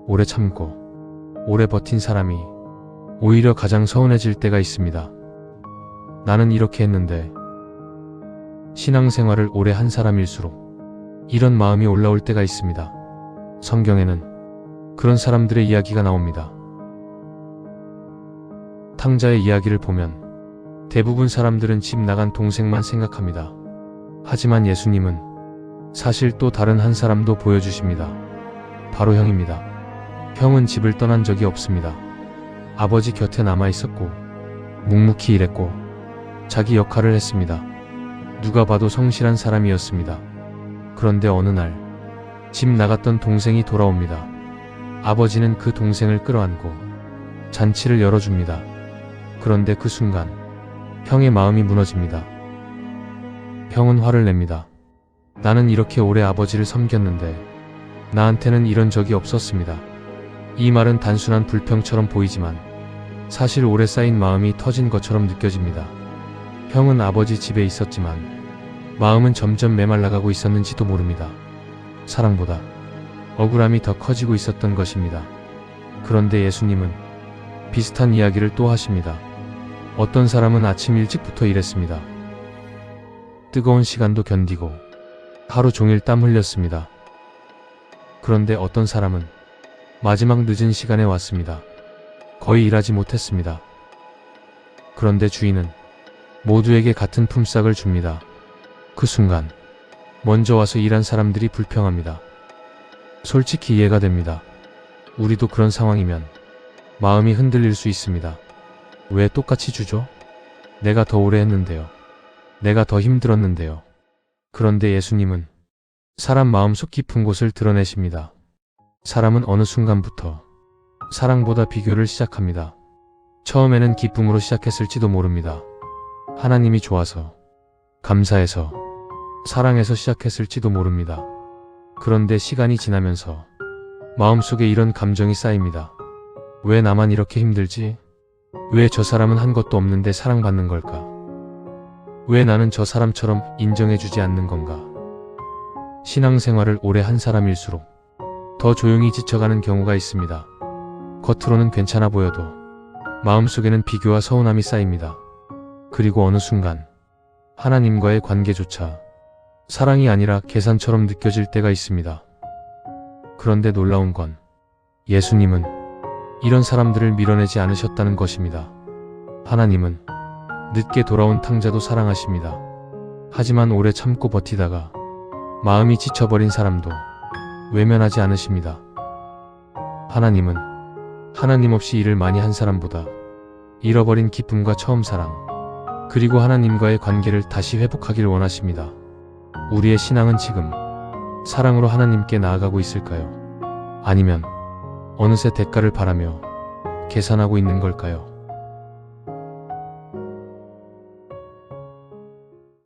오래 참고, 오래 버틴 사람이 오히려 가장 서운해질 때가 있습니다. 나는 이렇게 했는데. 신앙생활을 오래 한 사람일수록 이런 마음이 올라올 때가 있습니다. 성경에는 그런 사람들의 이야기가 나옵니다. 탕자의 이야기를 보면 대부분 사람들은 집 나간 동생만 생각합니다. 하지만 예수님은 사실 또 다른 한 사람도 보여주십니다. 바로 형입니다. 형은 집을 떠난 적이 없습니다. 아버지 곁에 남아 있었고 묵묵히 일했고 자기 역할을 했습니다. 누가 봐도 성실한 사람이었습니다. 그런데 어느 날 집 나갔던 동생이 돌아옵니다. 아버지는 그 동생을 끌어안고 잔치를 열어줍니다. 그런데 그 순간 형의 마음이 무너집니다. 형은 화를 냅니다. 나는 이렇게 오래 아버지를 섬겼는데 나한테는 이런 적이 없었습니다. 이 말은 단순한 불평처럼 보이지만 사실 오래 쌓인 마음이 터진 것처럼 느껴집니다. 형은 아버지 집에 있었지만 마음은 점점 메말라가고 있었는지도 모릅니다. 사랑보다 억울함이 더 커지고 있었던 것입니다. 그런데 예수님은 비슷한 이야기를 또 하십니다. 어떤 사람은 아침 일찍부터 일했습니다. 뜨거운 시간도 견디고 하루 종일 땀 흘렸습니다. 그런데 어떤 사람은 마지막 늦은 시간에 왔습니다. 거의 일하지 못했습니다. 그런데 주인은 모두에게 같은 품삯을 줍니다. 그 순간 먼저 와서 일한 사람들이 불평합니다. 솔직히 이해가 됩니다. 우리도 그런 상황이면 마음이 흔들릴 수 있습니다. 왜 똑같이 주죠? 내가 더 오래 했는데요. 내가 더 힘들었는데요. 그런데 예수님은 사람 마음속 깊은 곳을 드러내십니다. 사람은 어느 순간부터 사랑보다 비교를 시작합니다. 처음에는 기쁨으로 시작했을지도 모릅니다. 하나님이 좋아서, 감사해서, 사랑해서 시작했을지도 모릅니다. 그런데 시간이 지나면서 마음속에 이런 감정이 쌓입니다. 왜 나만 이렇게 힘들지? 왜 저 사람은 한 것도 없는데 사랑받는 걸까? 왜 나는 저 사람처럼 인정해주지 않는 건가? 신앙생활을 오래 한 사람일수록 더 조용히 지쳐가는 경우가 있습니다. 겉으로는 괜찮아 보여도 마음속에는 비교와 서운함이 쌓입니다. 그리고 어느 순간 하나님과의 관계조차 사랑이 아니라 계산처럼 느껴질 때가 있습니다. 그런데 놀라운 건 예수님은 이런 사람들을 밀어내지 않으셨다는 것입니다. 하나님은 늦게 돌아온 탕자도 사랑하십니다. 하지만 오래 참고 버티다가 마음이 지쳐버린 사람도 외면하지 않으십니다. 하나님은 하나님 없이 일을 많이 한 사람보다 잃어버린 기쁨과 처음 사랑, 그리고 하나님과의 관계를 다시 회복하길 원하십니다. 우리의 신앙은 지금 사랑으로 하나님께 나아가고 있을까요? 아니면 어느새 대가를 바라며 계산하고 있는 걸까요?